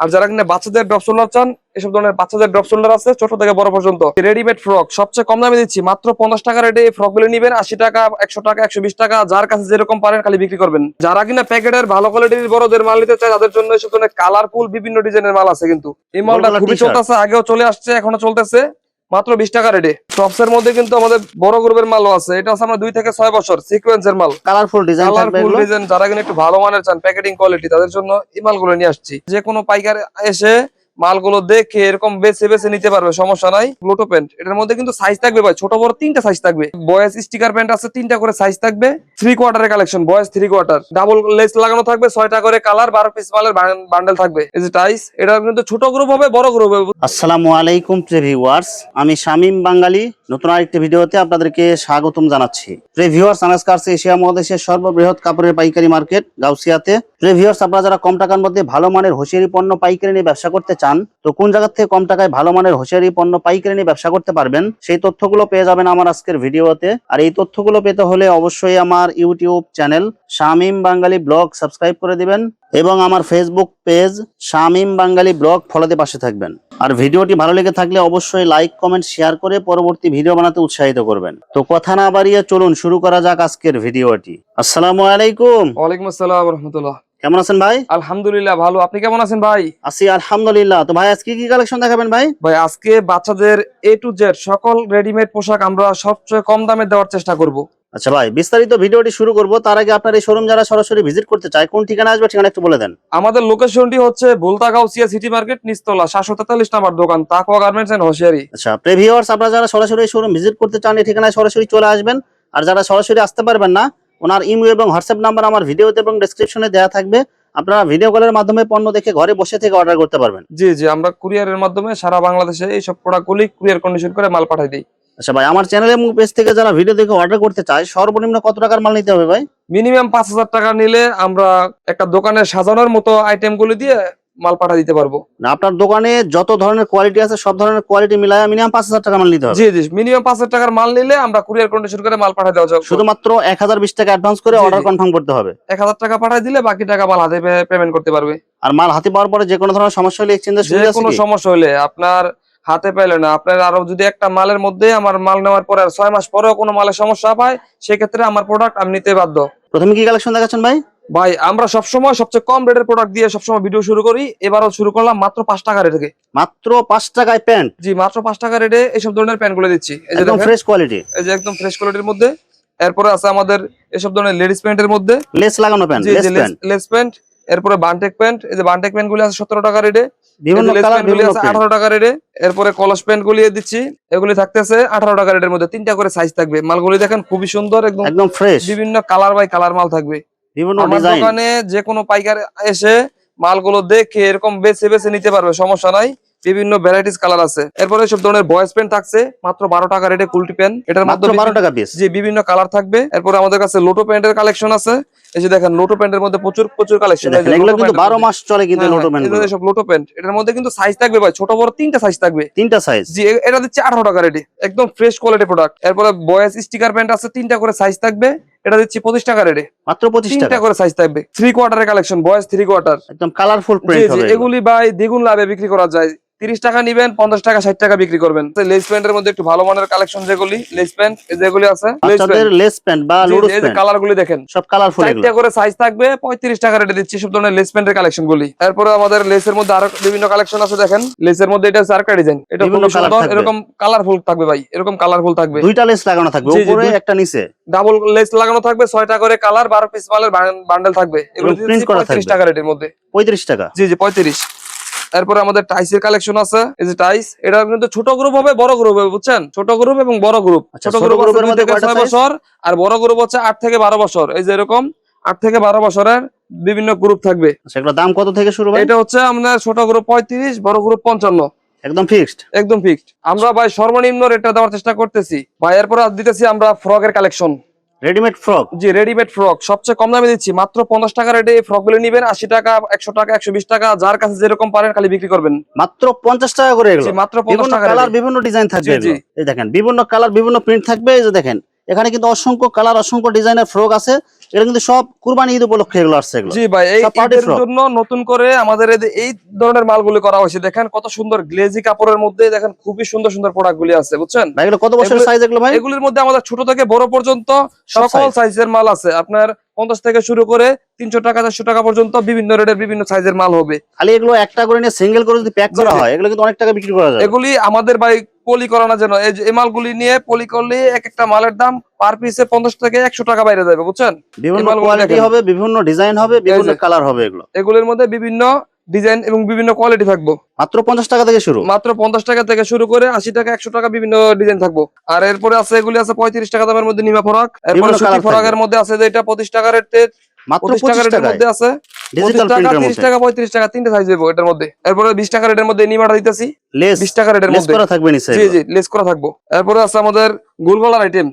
আর যারা কিনা বাচ্চাদের ড্রপ শোল্ডার চান, এসব ধরনের বাচ্চাদের ড্রপ শোল্ডার আছে ছোট থেকে বড় পর্যন্ত। রেডিমেড ফ্রক সবচেয়ে কম দামে দিচ্ছি, মাত্র 50 টাকা রেটে এই ফ্রক গুলো নিবেন। 80 টাকা, 100 টাকা, 120 টাকা, যার কাছে যেরকম পারেন খালি বিক্রি করবেন। যারা কিনা প্যাকেটের ভালো কোয়ালিটির বড়দের মাল নিতে চায় তাদের জন্য এসব ধরনের কালারফুল বিভিন্ন ডিজাইনের মাল আছে। কিন্তু এই মালটা খুবই চলতেছে, আগেও চলে আসছে, এখনো চলতেছে, মাত্র 20 টাকা রেটে। টপস এর মধ্যে কিন্তু আমাদের বড় গ্রুপের মালও আছে। এটা আছে আমরা 2 থেকে 6 বছর সিকোয়েন্সের মাল, কালারফুল ডিজাইন। যারা কিনা একটু ভালো মানের চান প্যাকেটিং কোয়ালিটি, তাদের জন্য এই মালগুলো নিয়ে আসছি। যে কোনো পাইকার এসে মালগুলো দেখে এরকম বেছে বেছে নিতে পারবে, সমস্যা নাই। গ্লুটো প্যান্ট, এটার মধ্যে কিন্তু সাইজ থাকবে ভাই, ছোট বড় 3টা সাইজ থাকবে। বয়েজ স্টিকার প্যান্ট আছে 3টা করে সাইজ থাকবে। 3 কোয়ার্টারের collection, boys 3 quarter, double lace লাগানো থাকবে, 6টা করে কালার, 12 পিস মালের বান্ডেল থাকবে। এই যে টাইস, এটা কিন্তু ছোট গ্রুপ হবে, বড় গ্রুপ হবে। আসসালামু আলাইকুম প্রিয় ভিউয়ার্স, আমি শামীম বাঙালি নতুন আরেকটি ভিডিওতে আপনাদেরকে স্বাগতম জানাচ্ছি। প্রিয় ভিউয়ার্স, আনাস কার্স এশিয়া মহাদেশের সর্ববৃহৎ কাপড়ের পাইকারি মার্কেট গাউসিয়াতে। প্রিয় ভিউয়ার্স, আপনারা যারা কম টাকার মধ্যে ভালো মানের হোশিয়ারি পণ্য পাইকারি নিয়ে ব্যবসা করতে চান, তো কোন জায়গা থেকে কম টাকায় ভালো মানের হোশিয়ারি পণ্য পাইকারি নিয়ে ব্যবসা করতে পারবেন, সেই তথ্যগুলো পেয়ে যাবেন আমার আজকের ভিডিওতে। আর এই তথ্যগুলো পেতে হলে অবশ্যই আমার ইউটিউব চ্যানেল শামীম বাঙালি ব্লগ সাবস্ক্রাইব করে দিবেন এবং আমার ফেসবুক পেজ শামীম বাঙালি ব্লগ ফলোতে পাশে থাকবেন। আর ভিডিওটি ভালো লেগে থাকলে অবশ্যই লাইক, কমেন্ট, শেয়ার করে পরবর্তী ভিডিও বানাতে উৎসাহিত করবেন। তো কথা না বাড়িয়ে চলুন শুরু করা যাক আজকের ভিডিওটি। আসসালামু আলাইকুম। ওয়ালাইকুম আসসালাম ওয়া রাহমাতুল্লাহ। কেমন আছেন ভাই? আলহামদুলিল্লাহ ভালো, আপনি কেমন আছেন ভাই? আছি আলহামদুলিল্লাহ। তো ভাই আজকে কি কালেকশন দেখাবেন ভাই? ভাই আজকে বাচ্চাদের A to Z সকল রেডিমেড পোশাক আমরা সবচেয়ে কম দামে দেওয়ার চেষ্টা করব। আচ্ছা ভাই, বিস্তারিত ভিডিওটি শুরু করব তার আগে আপনার এই শোরুম যারা সরাসরি ভিজিট করতে চায় কোন ঠিকানা আসবে, ঠিকানা একটু বলে দেন। আমাদের লোকেশনটি হচ্ছে ভুলতা গাউসিয়া সিটি মার্কেট, নিচতলা 743 নাম্বার দোকান, তাকওয়া গার্মেন্টস এন্ড হোশিয়ারি। আচ্ছা প্রিয় ভিউয়ার্স, আপনারা যারা সরাসরি শোরুম ভিজিট করতে চান এই ঠিকানায় সরাসরি চলে আসবেন। আর যারা সরাসরি আসতে পারবেন না, ওনার ইমেল এবং হোয়াটসঅ্যাপ নাম্বার আমার ভিডিওতে এবং ডেসক্রিপশনে দেওয়া থাকবে। আপনারা ভিডিও কলের মাধ্যমে পণ্য দেখে ঘরে বসে থেকে অর্ডার করতে পারবেন। জি জি, আমরা কুরিয়ারের মাধ্যমে সারা বাংলাদেশে এই সব প্রোডাক্টগুলি কুরিয়ার কন্ডিশন করে মাল পাঠাই দিই। আচ্ছা ভাই, আমার চ্যানেল এবং পেজ থেকে যারা ভিডিও দেখে অর্ডার করতে চায় সর্বনিম্ন কত টাকার মাল নিতে হবে ভাই? মিনিমাম 5000 টাকা নিলে আমরা একটা দোকানে সাজানোর মতো আইটেমগুলি দিয়ে মাল পাঠা দিতে পারবো। না, আপনার দোকানে যত ধরনের কোয়ালিটি আছে সব ধরনের কোয়ালিটি মিলায় মিনিমাম 5000 টাকা মাল নিতে হবে। জি জি, মিনিমাম 5000 টাকার মাল নিলে আমরা কুরিয়ার কন্ডিশন করে মাল পাঠাই দেওয়া যাবে। শুধুমাত্র 1020 টাকা অ্যাডভান্স করে অর্ডার কনফার্ম করতে হবে। 1000 টাকা পাঠাই দিলে বাকি টাকা মাল হাতে পেমেন্ট করতে পারবে। আর মাল হাতে পাওয়ার পরে যে কোনো ধরনের সমস্যা হলে এক্সচেঞ্জের সুবিধা আছে যে কোনো কি? সমস্যা হলে আপনার হাতে পাইলে না, আপনার আরো যদি একটা মালের মধ্যে আমার মাল নেওয়ার পরে আর 6 মাস পরেও কোনো মালের সমস্যা পায়, সেক্ষেত্রে আমার প্রোডাক্ট আমি নিতে বাধ্য। প্রথমে কি কালেকশন দেখাচ্ছেন ভাই? ভাই আমরা সবসময় সবচেয়ে কম রেটের প্রোডাক্ট দিয়ে সবসময় ভিডিও শুরু করি। এবারও শুরু করলাম মাত্র 5 টাকা রেটে। মাত্র 5 টাকায় প্যান্ট? জি, মাত্র 5 টাকা রেটে এইসব ধরনের প্যান্ট গুলো দিচ্ছি। এই যে একদম দেখেন, ফ্রেশ কোয়ালিটি। এই যে একদম ফ্রেশ কোয়ালিটির মধ্যে। এরপরে আছে আমাদের এসব ধরনের লেডিস প্যান্টের মধ্যে লেস লাগানো প্যান্ট, জি লেস জি, প্যান্ট। Less pant. এরপরে বান্টেক প্যান্ট, এই যে বান্টেক প্যান্ট গুলি আছে 17 টাকা রেটে। বিভিন্ন কালার, বিভিন্ন আছে 18 টাকা রেটে। এরপরে কলস প্যান্ট গুলি দিচ্ছি, এগুলি থাকতেছে 18 টাকা রেটের মধ্যে। 3টা করে সাইজ থাকবে। মালগুলি দেখেন খুবই সুন্দর, একদম ফ্রেশ, বিভিন্ন কালার বাই কালার মাল থাকবে। বিভিন্ন আমার ডিজাইন। দোকানে যে কোনো পাইকার এসে মালগুলো দেখে এরকম বেছে বেছে নিতে পারবে, সমস্যা নাই। বিভিন্ন ভ্যারাইটিস কালার আছে। এরপরে সব ধরনের বয়েজ প্যান্ট থাকছে মাত্র 12 টাকা রেটে, কুলটি প্যান্ট। এটার মধ্যে 12 টাকা পিস। যে বিভিন্ন কালার থাকবে। এরপরে আমাদের কাছে লোটো প্যান্টের কালেকশন আছে। এই যে দেখেন লোটো প্যান্টের মধ্যে প্রচুর কালেকশন। এগুলো কিন্তু 12 মাস চলে কিন্তু লোটো প্যান্ট। এই সব লোটো প্যান্ট, এটার মধ্যে কিন্তু সাইজ থাকবে ভাই, ছোট বড় 3টা সাইজ থাকবে। 3টা সাইজ। জি, এটা দিচ্ছে 18 টাকা রেটে, একদম ফ্রেশ কোয়ালিটি প্রোডাক্ট। এরপরে বয়েজ স্টিকার প্যান্ট আছে 3টা করে সাইজ থাকবে। এটা দিচ্ছি 25 টাকা রেটে, মাত্র 25 টাকা। 3টা করে সাইজ থাকবে। 3 কোয়ার্টারের কালেকশন, বয়েজ 3 কোয়ার্টার, একদম কালারফুল প্রিন্ট হবে। এগুলি ভাই দ্বিগুণ লাভে বিক্রি করা যায়। 30 টাকা নিবেন, 50 টাকা 60 টাকা বিক্রি করবেন। লেস প্যান্টের মধ্যে একটু ভালো মানের কালেকশন, যেগুলি লেস প্যান্ট যেগুলি আছে, বাচ্চাদের লেস প্যান্ট বা লুডুস এই যে প্যান্ট, কালার গুলি দেখেন সব কালারফুল। 4টা করে সাইজ থাকবে, 35 টাকা রেটে দিচ্ছি সব ধরনের লেস প্যান্টের কালেকশন গুলি। তারপরে আমাদের লেসের মধ্যে আরো বিভিন্ন কালেকশন আছে। দেখেন লেসের মধ্যে এটা হচ্ছে আরেকটা ডিজাইন, এটা খুব সুন্দর, এরকম কালারফুল থাকবে ভাই, এরকম কালারফুল থাকবে। 2টা লেস লাগানো থাকবে, উপরে একটা নিচে। ডাবল লেস লাগানো থাকবে, 6টা করে কালার, 12 পিস মালের বান্ডেল থাকবে। এগুলো প্রিন্ট করা থাকবে 35 টাকা রেটের মধ্যে। 35 টাকা? জি জি, 35। এরপরে আমাদের টাইসের কালেকশন আছে। এই যে টাইস, এটা কিন্তু ছোট গ্রুপ হবে, বড় গ্রুপ হবে, বুঝছেন? ছোট গ্রুপ এবং বড় গ্রুপ। ছোট গ্রুপের মধ্যে 6 বছর আর বড় গ্রুপ হচ্ছে 8 থেকে 12 বছর। এই যে এরকম 8 থেকে 12 বছরের বিভিন্ন গ্রুপ থাকবে। সেগুলোর দাম কত থেকে শুরু ভাই? এটা হচ্ছে আমাদের ছোট গ্রুপ 35, বড় গ্রুপ 55। একদম ফিক্সড? একদম ফিক্সড। আমরা ভাই সর্বনিম্ন রেটটা দেওয়ার চেষ্টা করতেছি ভাই। এরপর দিতেছি আমরা ফ্রকের কালেকশন, রেডিমেড ফ্রক। জি, রেডিমেড ফ্রক সবচেয়ে কম দামে দিচ্ছি, মাত্র 50 টাকা রেটে এই ফ্রক গুলো নিবেন। 80 টাকা, 100 টাকা, 120 টাকা, যার কাছে যেরকম পারেন খালি বিক্রি করবেন। মাত্র 50 টাকা করে এগুলো? মাত্র 50 টাকা। কালার, বিভিন্ন ডিজাইন থাকবে। এই দেখেন বিভিন্ন কালার, বিভিন্ন প্রিন্ট থাকবে। এই যে দেখেন এখানে কিন্তু অসংখ্য কালার, অসংখ্য ডিজাইনের ফ্রক আছে। এটা কিন্তু সব কুরবানি ঈদ উপলক্ষে এগুলো আসছে এগুলো। জি ভাই, এই সব party ঈদের frock। জন্য নতুন করে আমাদের এই ধরনের মালগুলি করা হয়েছে। দেখেন কত সুন্দর গ্লেজি কাপড়ের মধ্যে, দেখেন খুবই সুন্দর সুন্দর প্রোডাক্ট গুলি আছে, বুঝছেন? ভাই এগুলো কত বছরের এগুলো- সাইজ এগুলো ভাই? এগুলির মধ্যে আমাদের ছোট থেকে বড় পর্যন্ত সব সকল size। সাইজের মাল আছে। আপনার 50 থেকে শুরু করে 300 টাকা 400 টাকা পর্যন্ত বিভিন্ন রেটের বিভিন্ন সাইজের মাল হবে। খালি এগুলো একটা করে নিয়ে সিঙ্গেল করে যদি প্যাক জি, করা জি। হয় এগুলো কিন্তু অনেক টাকা বিক্রি করা যাবে। এগুলি আমাদের ভাই পলি করানোর জন্য, এই যে এই মালগুলি নিয়ে পলি করলে এক একটা মালের দাম পার পিসে 50 থেকে 100 টাকা বাইরে যাবে, বুঝছেন? এই বিভিন্ন মালগুলি কোয়ালিটি দেখেন, হবে, বিভিন্ন ডিজাইন হবে, বিভিন্ন যে কালার হবে এগুলো। এগুলির মধ্যে বিভিন্ন ডিজাইন এবং বিভিন্ন কোয়ালিটি থাকবো। মাত্র 50 টাকা থেকে শুরু। মাত্র 50 টাকা থেকে শুরু করে 80 টাকা 100 টাকা বিভিন্ন ডিজাইন থাকবো। আর এরপরে আছে এগুলি আছে 35 টাকা দামের মধ্যে নিমা ফরাক। এরপরে বিভিন্ন সুতি কালার ফরাকের থাকবে। মধ্যে আছে যে এটা 25 টাকা রেটের, মাত্র 25 টাকা 25 রেটের টাকায় মধ্যে আছে 25 ডিজিটাল টাকা, প্রিন্টের 30 মধ্যে। টাকা, 35 টাকা, তিনটে সাইজ দেবো এটার মধ্যে। এরপরে 20 টাকা রেটের মধ্যে নিমাটা দিতেছি, লেস 20 টাকা রেটের লেস মধ্যে। করা থাকবে নিচে জি এগুলো। জি, লেস করা থাকবো। এরপরে আছে আমাদের গোল গলার আইটেম।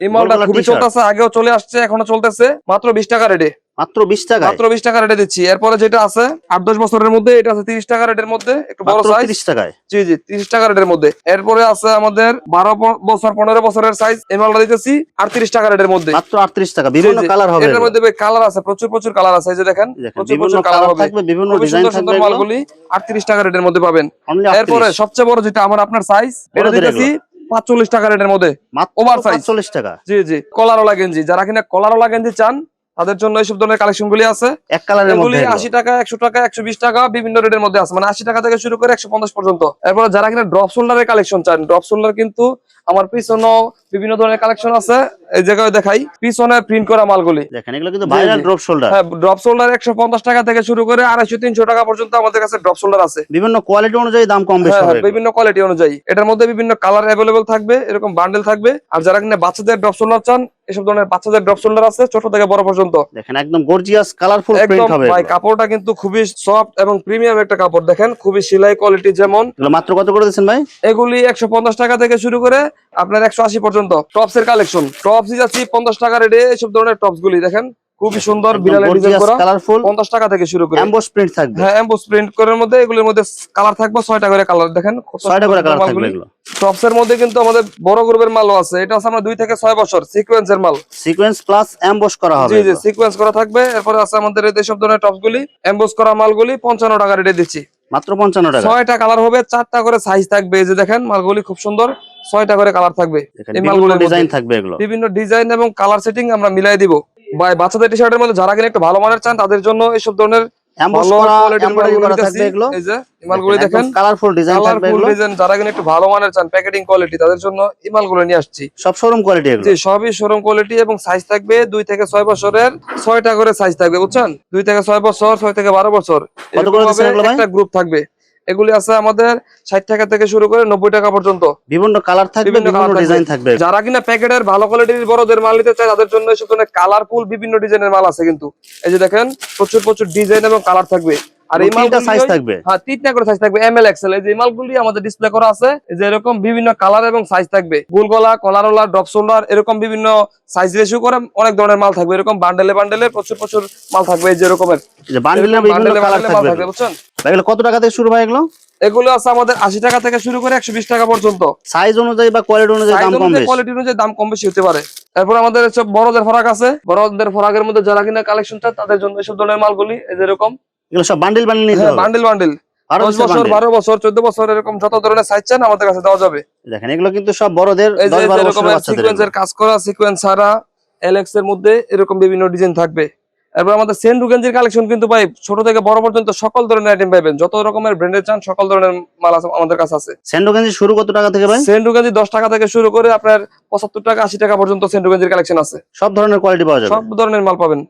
এই মালটা গোলগলা খুবই টি-শার্ট চলতেছে, আগেও চলে আসছে, এখনো চলতেছে, মাত্র 20 টাকা রেটে। মাত্র 20 টাকায়। মাত্র 20 টাকা রেটে দিচ্ছি। এরপরে যেটা আছে 8-10 বছরের মধ্যে, এটা আছে 30 টাকা রেটের মধ্যে, একটু বড় মাত্র সাইজ। 30 টাকায়। জি জি, 30 টাকা রেটের মধ্যে। এরপরে আছে আমাদের 12 বছর 15 বছরের সাইজ, এই মালটা দিতেছি 38 টাকা রেটের মধ্যে। মাত্র 38 টাকা। জি বিভিন্ন জি, কালার হবে এটার এগুলো। মধ্যে কালার আছে, প্রচুর প্রচুর কালার আছে। এই যে দেখেন, দেখেন প্রচুর বিভিন্ন প্রচুর কালার কালার হবে, থাকবে, বিভিন্ন খুবই ডিজাইন সুন্দর থাকবে সুন্দর এগুলো। মালগুলি 38 টাকা রেটের মধ্যে পাবেন। অনলি এরপরে 38। সবচেয়ে বড় যেটা আমার আপনার সাইজ, এটা বড়দের দিতেছি এগুলো 45 টাকা রেটের মধ্যে, মাত্র ওভার সাইজ। 45 টাকা। জি জি, কলারওয়ালা গেঞ্জি, যারা কিনা কলারওয়ালা গেঞ্জি চান তাদের জন্য এইসব ধরনের কালেকশন গুলি আছে। এক কালারের মধ্যে এগুলি এগুলো। 80 টাকা, 100 টাকা, 120 টাকা বিভিন্ন রেটের মধ্যে আছে, মানে 80 টাকা থেকে শুরু করে 150 পর্যন্ত। এরপর যারা কিনা ড্রপ শোল্ডারের কালেকশন চান, ড্রপ শোল্ডার কিন্তু আমার পিছনেও বিভিন্ন ধরনের কালেকশন আছে, এই জায়গায় দেখাই পিছনে প্রিন্ট করা মালগুলি। দেখেন এগুলো কিন্তু ji, viral ji. Drop shoulder. হ্যাঁ, ড্রপ শোল্ডার 150 টাকা থেকে শুরু করে 250-300 টাকা পর্যন্ত আমাদের কাছে ড্রপ শোল্ডার আছে। বিভিন্ন কোয়ালিটি অনুযায়ী দাম কম বেশি হ্যাঁ হবে হ্যাঁ, এগুলো। বিভিন্ন কোয়ালিটি অনুযায়ী এটার মধ্যে বিভিন্ন কালার অ্যাভেলেবল থাকবে, এরকম বান্ডেল থাকবে। আর যারা কিনা বাচ্চাদের ড্রপ শোল্ডার চান, এসব ধরনের বাচ্চাদের ড্রপ শোল্ডার আছে, ছোট থেকে বড় পর্যন্ত। দেখেন একদম গর্জিয়াস কালারফুল একদম প্রিন্ট হবে ভাই, এগুলো। কাপড়টা কিন্তু খুবই সফট এবং প্রিমিয়াম একটা কাপড়। দেখেন খুবই সেলাই কোয়ালিটি যেমন। এগুলো মাত্র কত করে দিচ্ছেন ভাই? এগুলি 150 টাকা থেকে শুরু করে আপনার 180 পর্যন্ত। টপস এর কালেকশন, টপস যাচ্ছি 50 টাকা রেটে। এইসব ধরনের টপস গুলি দেখেন খুবই সুন্দর, একদম বিড়ালের ডিজাইন গর্জিয়াস করা, কালারফুল 50 টাকা থেকে শুরু করে। এমবস প্রিন্ট থাকবে। হ্যাঁ, এমবোস প্রিন্ট করার মধ্যে এগুলির মধ্যে কালার থাকবে 6টা করে কালার। দেখেন কত 6টা করে সুন্দর কালার থাকবে মালগুলি। এগুলো। টপস এর মধ্যে কিন্তু আমাদের বড় গ্রুপের মালও আছে। এটা আছে আমরা 2 থেকে 6 বছর সিকোয়েন্সের মাল। সিকোয়েন্স প্লাস এমবস করা হবে জি জি, এগুলো। সিকোয়েন্স করা থাকবে। এরপরে আছে আমাদের এই সব ধরনের টপস গুলি, এমবোস করা মালগুলি 55 টাকা রেটে দিচ্ছি। মাত্র 55 টাকা। 6টা কালার হবে, 4টা করে সাইজ থাকবে। এই যে দেখেন মালগুলি খুব সুন্দর, 6টা করে কালার থাকবে। দেখেন এই বিভিন্ন মালগুলির ডিজাইন মধ্যে থাকবে এগুলো। বিভিন্ন ডিজাইন এবং কালার সেটিং আমরা মিলাই দিব ভাই। বাচ্চাদের টি শার্টের মধ্যে যারা কিনা একটু ভালো মানের চান তাদের জন্য এইসব ধরনের এমবস ভালো করা কোয়ালিটির এমব্রয়ডারি মালগুলো করা দিতেছি। থাকবে এগুলো। এই যে এই মালগুলি দেখেন, কালারফুল ডিজাইন থাকবে কালারফুল এগুলো। ডিজাইন, যারা কিনা একটু ভালো মানের চান প্যাকেটিং কোয়ালিটি তাদের জন্য এই মালগুলো নিয়ে আসছি। সব শোরুম কোয়ালিটি এগুলো। জি, সবই শোরুম কোয়ালিটি এবং সাইজ থাকবে 2 থেকে 6 বছরের, 6টা করে সাইজ থাকবে, বুঝছেন? 2 থেকে 6 বছর, 6 থেকে 12 বছর, কত করে দিচ্ছেন এগুলো ভাই? একটা গ্রুপ থাকবে। এগুলি আছে আমাদের 60 টাকা থেকে শুরু করে 90 টাকা পর্যন্ত। বিভিন্ন কালার থাকবে, বিভিন্ন বিভিন্ন কালার ডিজাইন থাকবে। যারা কিনা প্যাকেটের ভালো কোয়ালিটির বড়দের মাল নিতে চায় তাদের জন্য এসব ধরনের কালারফুল বিভিন্ন ডিজাইনের মাল আছে কিন্তু। এই যে দেখেন প্রচুর প্রচুর ডিজাইন এবং কালার থাকবে। আর এই তিনটা মালগুলি সাইজ থাকবে। হ্যাঁ, 3টা করে সাইজ থাকবে, এমএল এক্সেল। এই যে মালগুলি আমাদের ডিসপ্লে করা আছে, এই যে এরকম বিভিন্ন কালার এবং সাইজ থাকবে। গোল গলা, কলারওয়ালা, ড্রপ শোল্ডার, এরকম বিভিন্ন সাইজ রেশিও করে অনেক ধরনের মাল থাকবে। এরকম বান্ডেলে বান্ডেলে প্রচুর প্রচুর মাল থাকবে, এই যে এরকমের এই যে বান্ডেলের এরকম বিভিন্ন বান্ডেলে কালার বান্ডেলে মাল থাকবে থাকবে, এগুলো। বুঝছেন? ভাই এগুলো কত টাকা থেকে শুরু ভাই এগুলো? এগুলো আছে আমাদের 80 টাকা থেকে শুরু করে 120 টাকা পর্যন্ত। সাইজ অনুযায়ী বা কোয়ালিটি অনুযায়ী সাইজ দাম কম অনুযায়ী, বেশি। কোয়ালিটি অনুযায়ী দাম কম বেশি হতে পারে। এরপর আমাদের সব বড়দের ফরাক আছে। বড়দের ফরাকের মধ্যে যারা কিনা কালেকশন চান তাদের জন্য এসব ধরনের মালগুলি এই যে এরকম। এগুলো সব বান্ডেল বান্ডেল নিতে হ্যাঁ, হবে। বান্ডেল বান্ডেল, 10 বছর, বান্ডেল। 12 বছর, 14 বছর, এরকম যত ধরনের সাইজ চান আমাদের কাছে দেওয়া যাবে। দেখেন এগুলো কিন্তু সব বড়দের এই যে 10-12 এরকম বছরের বাচ্চাদের। সিকোয়েন্সের কাজ করা, সিকোয়েন্স ছাড়া এলএক্স এর মধ্যে এরকম বিভিন্ন ডিজাইন থাকবে। এরপর আমাদের সেন্ডু গেঞ্জির কালেকশন কিন্তু ভাই ছোট থেকে বড় পর্যন্ত সকল ধরনের আইটেম পাবেন। যত রকমের ব্র্যান্ডের চান সকল ধরনের মাল আছে আমাদের কাছে আছে। স্যান্ডো গেঞ্জি শুরু কত টাকা থেকে ভাই? সেন্ডু গেঞ্জি 10 টাকা থেকে শুরু করে আপনার 75 টাকা 80 টাকা পর্যন্ত সেন্ডু গেঞ্জির কালেকশন আছে। সব ধরনের কোয়ালিটি পাওয়া যাবে। সব ধরনের মাল পাবেন।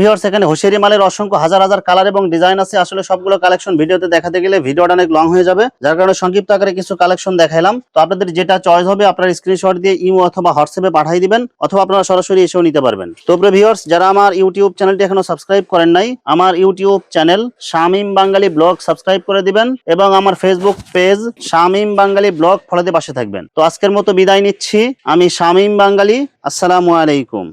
ভিউয়ার্স এখানে হোশিয়ারি মালের অসংখ্য হাজার হাজার কালার এবং ডিজাইন আছে। আসলে সবগুলো কালেকশন ভিডিওতে দেখাতে গেলে ভিডিওটা অনেক লং হয়ে যাবে, যার কারণে সংক্ষিপ্ত আকারে কিছু কালেকশন দেখাইলাম। তো আপনাদের যেটা চয়েস হবে আপনারা স্ক্রিনশট দিয়ে ইমো অথবা হোয়াটসঅ্যাপে পাঠিয়ে দিবেন, অথবা আপনারা সরাসরি এসেও নিতে পারবেন। তো ভিউয়ার্স, যারা আমার ইউটিউব চ্যানেলটি এখনো সাবস্ক্রাইব করেন নাই, আমার ইউটিউব চ্যানেল শামীম বাঙালি ব্লগ সাবস্ক্রাইব করে দিবেন এবং আমার ফেসবুক পেজ শামীম বাঙালি ব্লগ ফলো দিয়ে পাশে থাকবেন। তো আজকের মতো বিদায় নিচ্ছি, আমি শামীম বাঙালি। আসসালামু আলাইকুম।